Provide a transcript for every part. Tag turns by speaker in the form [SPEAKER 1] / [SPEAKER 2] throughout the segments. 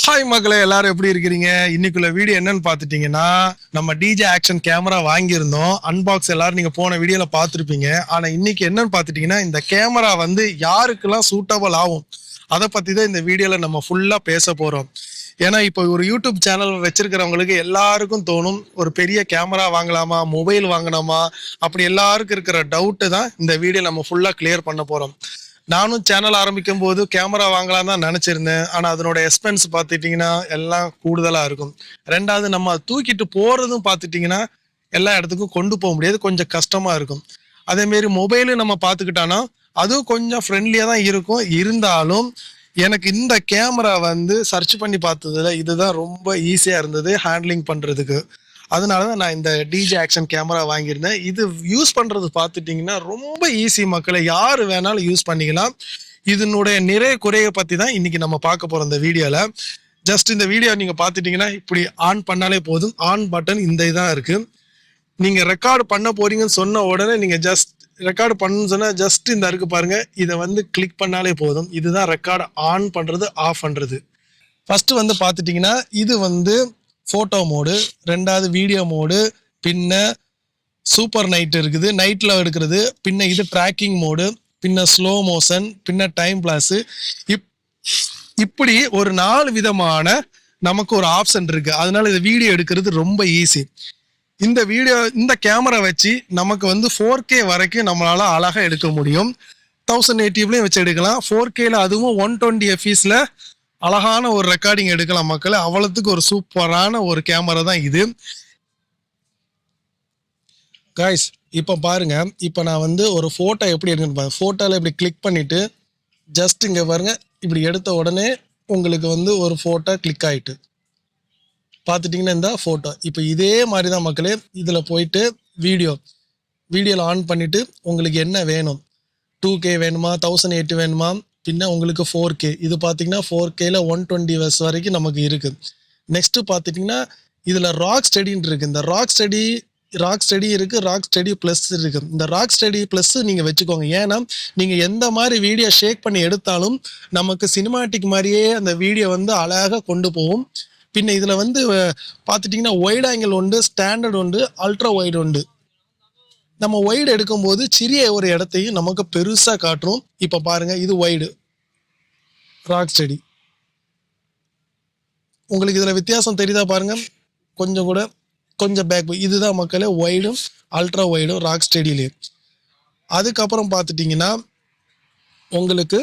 [SPEAKER 1] Hi மக்களே, எல்லாரும் எப்படி இருக்கிறீங்க? இன்னைக்குள்ள வீடியோ என்னன்னு பாத்துட்டீங்கன்னா, நம்ம டிஜே ஆக்ஷன் கேமரா வாங்கியிருந்தோம். அன்பாக்ஸ் எல்லாரும் நீங்க போன வீடியோல பாத்துருப்பீங்க. ஆனா இன்னைக்கு என்னன்னு பாத்துட்டீங்கன்னா, இந்த கேமரா வந்து யாருக்கெல்லாம் சூட்டபிள் ஆகும் அதை பத்தி தான் இந்த வீடியோல நம்ம ஃபுல்லா பேச போறோம். ஏன்னா இப்போ ஒரு யூடியூப் சேனல் வச்சிருக்கிறவங்களுக்கு எல்லாருக்கும் தோணும், ஒரு பெரிய கேமரா வாங்கலாமா, மொபைல் வாங்கலாமா, அப்படி எல்லாருக்கும் இருக்கிற டவுட்டு தான் இந்த வீடியோ நம்ம ஃபுல்லா கிளியர் பண்ண போறோம். நானும் சேனல் ஆரம்பிக்கும் போது கேமரா வாங்கலாம் தான் நினைச்சிருந்தேன். ஆனா அதனோட எக்ஸ்பென்ஸ் பார்த்துட்டீங்கன்னா எல்லாம் கூடுதலா இருக்கும். ரெண்டாவது நம்ம தூக்கிட்டு போறதும் பார்த்துட்டீங்கன்னா எல்லா இடத்துக்கும் கொண்டு போக முடியாது, கொஞ்சம் கஷ்டமா இருக்கும். அதே மாரி மொபைலும் நம்ம பார்த்துக்கிட்டானா அதுவும் கொஞ்சம் ஃப்ரெண்ட்லியா தான் இருக்கும். இருந்தாலும் எனக்கு இந்த கேமரா வந்து சர்ச் பண்ணி பார்த்ததுல இதுதான் ரொம்ப ஈஸியா இருந்தது ஹேண்ட்லிங் பண்றதுக்கு. அதனால தான் நான் இந்த டிஜே ஆக்ஷன் கேமரா வாங்கியிருந்தேன். இது யூஸ் பண்றது பார்த்துட்டீங்கன்னா ரொம்ப ஈஸி மக்களை, யாரு வேணாலும் யூஸ் பண்ணிக்கலாம். இதனுடைய நிறைய குறைய பத்தி தான் இன்னைக்கு நம்ம பார்க்க போறோம் இந்த வீடியோல. ஜஸ்ட் இந்த வீடியோ நீங்க பார்த்துட்டீங்கன்னா இப்படி ஆன் பண்ணாலே போதும். ஆன் பட்டன் இந்த இதான் இருக்கு. நீங்க ரெக்கார்டு பண்ண போறீங்கன்னு சொன்ன உடனே நீங்க ஜஸ்ட் ரெக்கார்டு பண்ணணும்னு சொன்னா ஜஸ்ட் இந்த இருக்கு பாருங்க, இதை வந்து கிளிக் பண்ணாலே போதும். இதுதான் ரெக்கார்டு ஆன் பண்றது, ஆஃப் பண்றது. ஃபர்ஸ்ட் வந்து பார்த்துட்டீங்கன்னா இது வந்து ஃபோட்டோ மோடு, ரெண்டாவது வீடியோ மோடு, பின்ன சூப்பர் நைட் இருக்குது, நைட்டில் எடுக்கிறது, பின்ன இது ட்ராக்கிங் மோடு, பின்ன ஸ்லோ மோஷன், பின்ன டைம் பிளாஸு. இப்படி ஒரு 4 விதமான நமக்கு ஒரு ஆப்ஷன் இருக்கு. அதனால இந்த வீடியோ எடுக்கிறது ரொம்ப ஈஸி. இந்த கேமரா வச்சு நமக்கு வந்து 4K வரைக்கும் நம்மளால அழகாக எடுக்க முடியும். 1080லையும் வச்சு எடுக்கலாம். 4Kல அதுவும் 120 fpsல அழகான ஒரு ரெக்கார்டிங் எடுக்கலாம் மக்கள். அவ்வளவுக்கு ஒரு சூப்பரான ஒரு கேமரா தான் இது. கைஸ் இப்போ பாருங்க, இப்போ நான் வந்து ஒரு ஃபோட்டோ எப்படி எடுக்கணும் பாருங்க. ஃபோட்டோவில் இப்படி கிளிக் பண்ணிட்டு ஜஸ்ட் இங்கே பாருங்க, இப்படி எடுத்த உடனே உங்களுக்கு வந்து ஒரு ஃபோட்டோ கிளிக் ஆகிட்டு பார்த்துட்டிங்கன்னா இந்த ஃபோட்டோ. இப்போ இதே மாதிரி தான் மக்களே, இதில் போயிட்டு வீடியோவில் ஆன் பண்ணிவிட்டு உங்களுக்கு என்ன வேணும், 2K வேணுமா, 1080 வேணுமா, பின்ன உங்களுக்கு 4K. இது பார்த்தீங்கன்னா 4Kல 120 Hz வரைக்கும் நமக்கு இருக்குது. நெக்ஸ்ட்டு பார்த்துட்டிங்கன்னா இதில் ராக் ஸ்டடின்னு இருக்குது. இந்த ராக் ஸ்டடி இருக்குது, ராக் ஸ்டடி ப்ளஸ் இருக்குது. இந்த ராக் ஸ்டடி ப்ளஸ் நீங்கள் வச்சுக்கோங்க. ஏன்னா நீங்கள் எந்த மாதிரி வீடியோ ஷேக் பண்ணி எடுத்தாலும் நமக்கு சினிமாட்டிக் மாதிரியே அந்த வீடியோ வந்து அழகாக கொண்டு போகும். பின்ன இதில் வந்து பார்த்துட்டிங்கன்னா ஒய்ட் ஆங்கிள் உண்டு, ஸ்டாண்டர்ட் உண்டு, அல்ட்ரா ஒய்டு உண்டு. நம்ம ஒய்டு எடுக்கும்போது சிறிய ஒரு இடத்தையும் நமக்கு பெருசாக காட்டுறோம். இப்போ பாருங்க, இது ஒய்டு ராக் ஸ்டடி. உங்களுக்கு இதில் வித்தியாசம் தெரியுதா பாருங்க, கொஞ்சம் பேக். இதுதான் மக்களே ஒய்டும் அல்ட்ரா ஒய்டும் ராக் ஸ்டடியிலே. அதுக்கப்புறம் பார்த்துட்டிங்கன்னா உங்களுக்கு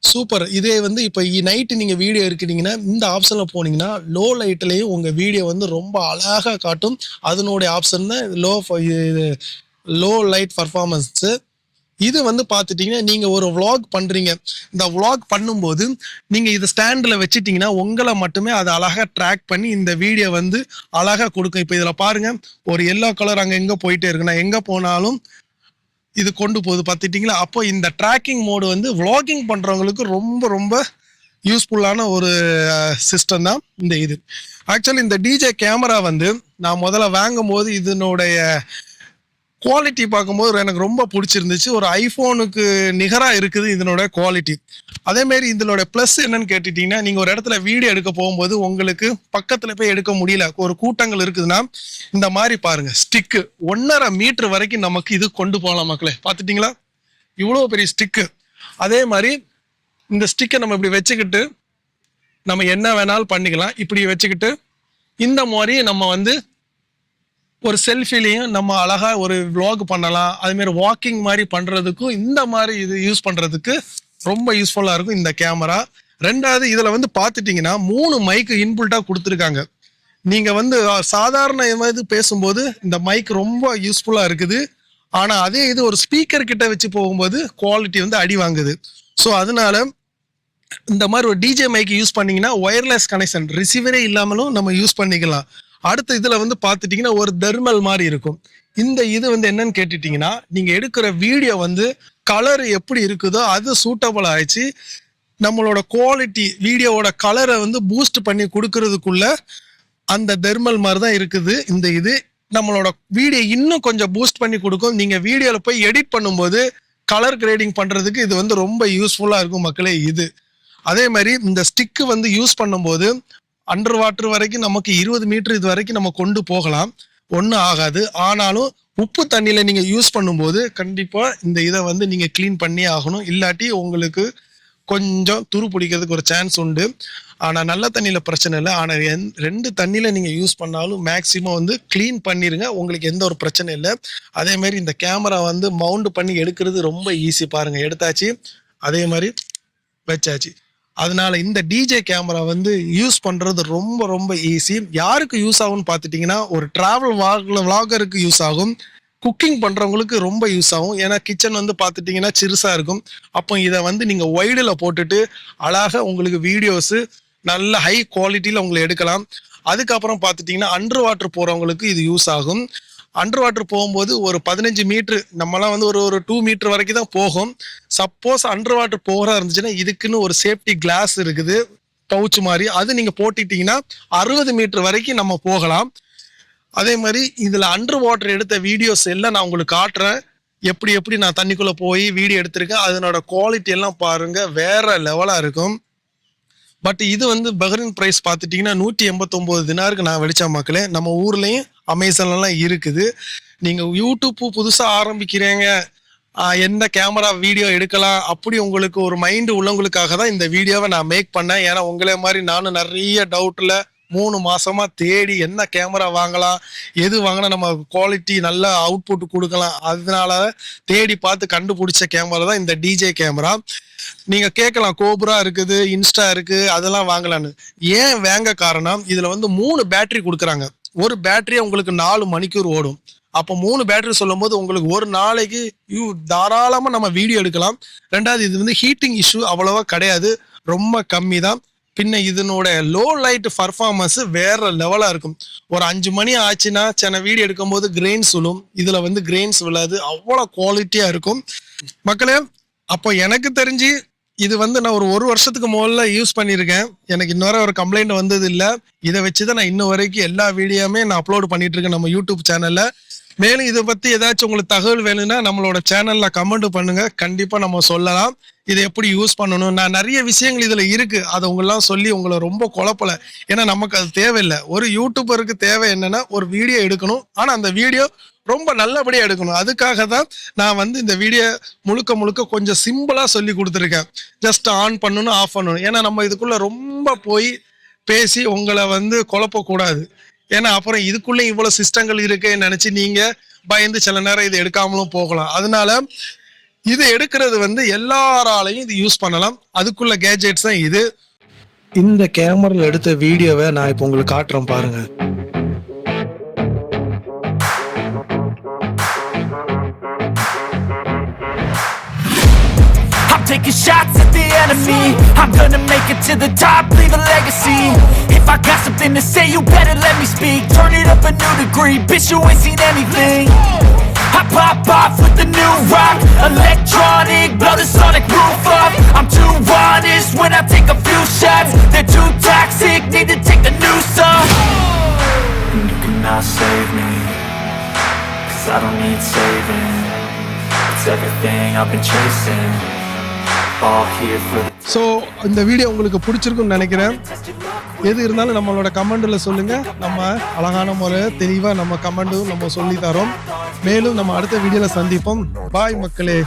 [SPEAKER 1] சூப்பர். இதே வந்து இப்போ நைட்டு நீங்கள் வீடியோ எடுக்கிறீங்கன்னா இந்த ஆப்ஷனில் போனீங்கன்னா லோ லைட்லேயும் உங்கள் வீடியோ வந்து ரொம்ப அழகாக காட்டும். அதனுடைய ஆப்ஷன் தான் லோ லைட் பர்ஃபார்மன்ஸு. இது வந்து பார்த்துட்டிங்கன்னா நீங்கள் ஒரு விளாக் பண்ணுறீங்க. இந்த விளாக் பண்ணும்போது நீங்கள் இதை ஸ்டாண்டில் வச்சுட்டிங்கன்னா உங்களை மட்டுமே அதை அழகாக ட்ராக் பண்ணி இந்த வீடியோ வந்து அழகாக கொடுக்கும். இப்போ இதில் பாருங்கள், ஒரு எல்லோ கலர் அங்கே எங்கே போயிட்டே இருக்குன்னா எங்கே போனாலும் இது கொண்டு போகுது பார்த்துட்டிங்களா. அப்போ இந்த ட்ராக்கிங் மோடு வந்து விளாகிங் பண்ணுறவங்களுக்கு ரொம்ப ரொம்ப யூஸ்ஃபுல்லான ஒரு சிஸ்டம் தான் இந்த இது. ஆக்சுவலி இந்த டிஜே கேமரா வந்து நான் முதல்ல வாங்கும் போது இதனுடைய குவாலிட்டி பார்க்கும்போது எனக்கு ரொம்ப பிடிச்சிருந்துச்சு. ஒரு ஐஃபோனுக்கு நிகராக இருக்குது இதனோட குவாலிட்டி. அதேமாரி இதனோட ப்ளஸ் என்னன்னு கேட்டுட்டிங்கன்னா, நீங்கள் ஒரு இடத்துல வீடியோ எடுக்க போகும்போது உங்களுக்கு பக்கத்தில் போய் எடுக்க முடியல, ஒரு கூட்டங்கள் இருக்குதுன்னா இந்த மாதிரி பாருங்கள், ஸ்டிக்கு 1.5 மீட்டர் வரைக்கும் நமக்கு இது கொண்டு போகலாம் மக்களே. பார்த்துட்டிங்களா, இவ்வளோ பெரிய ஸ்டிக்கு. அதே மாதிரி இந்த ஸ்டிக்கை நம்ம இப்படி வச்சுக்கிட்டு நம்ம என்ன வேணாலும் பண்ணிக்கலாம். இப்படி வச்சுக்கிட்டு இந்த மாதிரி நம்ம வந்து ஒரு செல்ஃபிலையும் நம்ம அழகாக ஒரு விளாக் பண்ணலாம். அதுமாரி வாக்கிங் மாதிரி பண்ணுறதுக்கும் இந்த மாதிரி இது யூஸ் பண்ணுறதுக்கு ரொம்ப யூஸ்ஃபுல்லாக இருக்கும் இந்த கேமரா. ரெண்டாவது இதில் வந்து பார்த்துட்டிங்கன்னா 3 மைக்கு இன்புல்ட்டாக கொடுத்துருக்காங்க. நீங்கள் வந்து சாதாரண இது பேசும்போது இந்த மைக் ரொம்ப யூஸ்ஃபுல்லாக இருக்குது. ஆனால் அதே இது ஒரு ஸ்பீக்கர் கிட்ட வச்சு போகும்போது குவாலிட்டி வந்து அடி வாங்குது. ஸோ அதனால இந்த மாதிரி ஒரு டிஜே மைக் யூஸ் பண்ணிங்கன்னா ஒயர்லெஸ் கனெக்ஷன் ரிசீவரே இல்லாமலும் நம்ம யூஸ் பண்ணிக்கலாம். அடுத்த இதில் வந்து பார்த்துட்டிங்கன்னா ஒரு தெர்மல் மாதிரி இருக்கும். இந்த இது வந்து என்னன்னு கேட்டுட்டிங்கன்னா, நீங்கள் எடுக்கிற வீடியோ வந்து கலர் எப்படி இருக்குதோ அது சூட்டபிள் ஆயிடுச்சு. நம்மளோட குவாலிட்டி வீடியோவோட கலரை வந்து பூஸ்ட் பண்ணி கொடுக்கறதுக்குள்ள அந்த தெர்மல் மாதிரி தான் இருக்குது. இந்த இது நம்மளோட வீடியோ இன்னும் கொஞ்சம் பூஸ்ட் பண்ணி கொடுக்கும். நீங்கள் வீடியோவில் போய் எடிட் பண்ணும்போது கலர் கிரேடிங் பண்ணுறதுக்கு இது வந்து ரொம்ப யூஸ்ஃபுல்லாக இருக்கும் மக்களே இது. அதே மாதிரி இந்த ஸ்டிக்கு வந்து யூஸ் பண்ணும்போது அண்டர் வாட்டர் வரைக்கும் நமக்கு 20 மீட்டர் இது வரைக்கும் நம்ம கொண்டு போகலாம், ஒன்றும் ஆகாது. ஆனாலும் உப்பு தண்ணியில நீங்க யூஸ் பண்ணும்போது கண்டிப்பா இந்த இதை வந்து நீங்க கிளீன் பண்ணியே ஆகணும். இல்லாட்டி உங்களுக்கு கொஞ்சம் துரு பிடிக்கிறதுக்கு ஒரு சான்ஸ் உண்டு. ஆனா நல்ல தண்ணியில பிரச்சனை இல்லை. ஆனா 2 தண்ணியில நீங்க யூஸ் பண்ணாலும் மேக்சிமம் வந்து கிளீன் பண்ணிருங்க, உங்களுக்கு எந்த ஒரு பிரச்சனை இல்லை. அதே மாதிரி இந்த கேமரா வந்து மவுண்ட் பண்ணி எடுக்கிறது ரொம்ப ஈஸி. பாருங்க, எடுத்தாச்சு, அதே மாதிரி வச்சாச்சு. அதனால இந்த டிஜே கேமரா வந்து யூஸ் பண்றது ரொம்ப ரொம்ப ஈஸி. யாருக்கு யூஸ் ஆகும்னு பார்த்துட்டீங்கன்னா, ஒரு டிராவல் விளாகருக்கு யூஸ் ஆகும், குக்கிங் பண்றவங்களுக்கு ரொம்ப யூஸ் ஆகும். ஏன்னா கிச்சன் வந்து பார்த்துட்டீங்கன்னா சிறுசா இருக்கும். அப்போ இதை வந்து நீங்க வைடில் போட்டுட்டு அழகா உங்களுக்கு வீடியோஸ் நல்ல ஹை குவாலிட்டியில உங்களை எடுக்கலாம். அதுக்கப்புறம் பார்த்துட்டீங்கன்னா அண்டர் வாட்டர் போறவங்களுக்கு இது யூஸ் ஆகும். அண்டர் வாட்டர் போகும்போது ஒரு 15 மீட்டர், நம்மலாம் வந்து ஒரு 2 மீட்டர் வரைக்கும் தான் போகும். சப்போஸ் அண்டர் வாட்டர் போகிறா இருந்துச்சுன்னா இதுக்குன்னு ஒரு சேஃப்டி கிளாஸ் இருக்குது, பவுச் மாதிரி. அது நீங்க போட்டுட்டீங்கன்னா 60 மீட்டர் வரைக்கும் நம்ம போகலாம். அதே மாதிரி இதுல அண்டர் வாட்டர் எடுத்த வீடியோஸ் எல்லாம் நான் உங்களுக்கு காட்டுறேன். எப்படி நான் தண்ணிக்குள்ள போய் வீடியோ எடுத்திருக்கேன், அதனோட குவாலிட்டி எல்லாம் பாருங்க, வேற லெவலா இருக்கும். பட் இது வந்து பஹ்ரைன் பிரைஸ் பார்த்துட்டீங்கன்னா 189 தினாருக்கு நான் வெளிச்ச மக்களே. நம்ம ஊர்லயும் அமேசான்லாம் இருக்குது. நீங்க யூடியூப் புதுசா ஆரம்பிக்கிறீங்க, எந்த கேமரா வீடியோ எடுக்கலாம் அப்படி உங்களுக்கு ஒரு மைண்டு உள்ளவங்களுக்காக தான் இந்த வீடியோவை நான் மேக் பண்ணேன். ஏன்னா உங்களே மாதிரி நானும் நிறைய டவுட்ல 3 மாசமா தேடி என்ன கேமரா வாங்கலாம், எது வாங்கினா நம்ம குவாலிட்டி நல்ல அவுட்புட் கொடுக்கலாம், அதனால தேடி பார்த்து கண்டுபிடிச்ச கேமரா தான் இந்த டிஜே கேமரா. நீங்க கேட்கலாம், கோப்ரா இருக்குது, இன்ஸ்டா இருக்கு, அதெல்லாம் வாங்கலான்னு. ஏன் வாங்க காரணம், இதுல வந்து 3 பேட்டரி கொடுக்குறாங்க. ஒரு பேட்டரியே உங்களுக்கு 4 மணிக்கூர் ஓடும். அப்போ 3 பேட்டரி சொல்லும் போது உங்களுக்கு ஒரு நாளைக்கு தாராளமா நம்ம வீடியோ எடுக்கலாம். ரெண்டாவது இது வந்து ஹீட்டிங் இஷ்யூ அவ்வளவா கிடையாது, ரொம்ப கம்மி தான். பின்ன இதனோட லோ லைட் பர்ஃபார்மன்ஸ் வேற லெவலா இருக்கும். ஒரு 5 மணி ஆச்சுன்னா சில வீடியோ எடுக்கும் போது கிரெயின்ஸ் விழும், இதுல வந்து கிரெயின்ஸ் விழாது, அவ்வளோ குவாலிட்டியா இருக்கும் மக்களே. அப்போ எனக்கு தெரிஞ்சு இது வந்து நான் ஒரு வருஷத்துக்கு முதல்ல யூஸ் பண்ணியிருக்கேன், எனக்கு இன்னொரு ஒரு கம்ப்ளைண்ட் வந்தது இல்லை. இதை வச்சுதான் நான் இன்ன வரைக்கும் எல்லா வீடியோமே நான் அப்லோட் பண்ணிட்டு இருக்கேன் நம்ம யூடியூப் சேனல்ல. மேலும் இதை பத்தி ஏதாச்சும் உங்களுக்கு தகவல் வேணும்னா நம்மளோட சேனல்ல கமெண்ட் பண்ணுங்க, கண்டிப்பா நம்ம சொல்லலாம் இதை எப்படி யூஸ் பண்ணணும். நான் நிறைய விஷயங்கள் இதுல இருக்கு, அதை உங்களெல்லாம் சொல்லி உங்களை ரொம்ப குழப்பல. ஏன்னா நமக்கு அது தேவையில்லை. ஒரு யூடியூபருக்கு தேவை என்னன்னா ஒரு வீடியோ எடுக்கணும், ஆனா அந்த வீடியோ ரொம்ப நல்லபடியா எடுக்கணும். அதுக்காக தான் நான் வந்து இந்த வீடியோ முழுக்க கொஞ்சம் சிம்பிளா சொல்லி கொடுத்துருக்கேன். ஜஸ்ட் ஆன் பண்ணணும், ஆஃப் பண்ணணும். ஏன்னா நம்ம இதுக்குள்ள ரொம்ப போய் பேசி உங்களை வந்து குழப்பக்கூடாது. ஏன்னா அப்புறம் இதுக்குள்ள இவ்வளவு சிஸ்டங்கள் இருக்குன்னு நினைச்சு நீங்க பயந்து சில நேரம் இதை எடுக்காமலும் போகலாம். அதனால இதை எடுக்கிறது வந்து எல்லாராலையும் இது யூஸ் பண்ணலாம். அதுக்குள்ள கேஜெட்ஸ் தான் இது. இந்த கேமரால எடுத்த வீடியோவை நான் இப்போ உங்களுக்கு காட்டுறேன் பாருங்க.
[SPEAKER 2] Taking shots at the enemy, I'm gonna make it to the top, leave a legacy. If I got something to say, you better let me speak. Turn it up a new degree, bitch, you ain't seen anything. I pop off with the new rock, electronic, blow the sonic roof up. I'm too honest when I take a few shots, they're too toxic, need to take the noose off. And you cannot save me, 'cause I don't need saving. It's everything I've been chasing.
[SPEAKER 1] So இந்த video உங்களுக்கு பிடிச்சிருக்குன்னு நினைக்கிறேன். எது இருந்தாலும் நம்மளோட கமெண்ட்ல சொல்லுங்க, நம்ம அழகான முறை தெளிவாக நம்ம கமெண்டும் நம்ம சொல்லி தரோம். மேலும் நம்ம அடுத்த வீடியோல சந்திப்போம். பாய் மக்களே.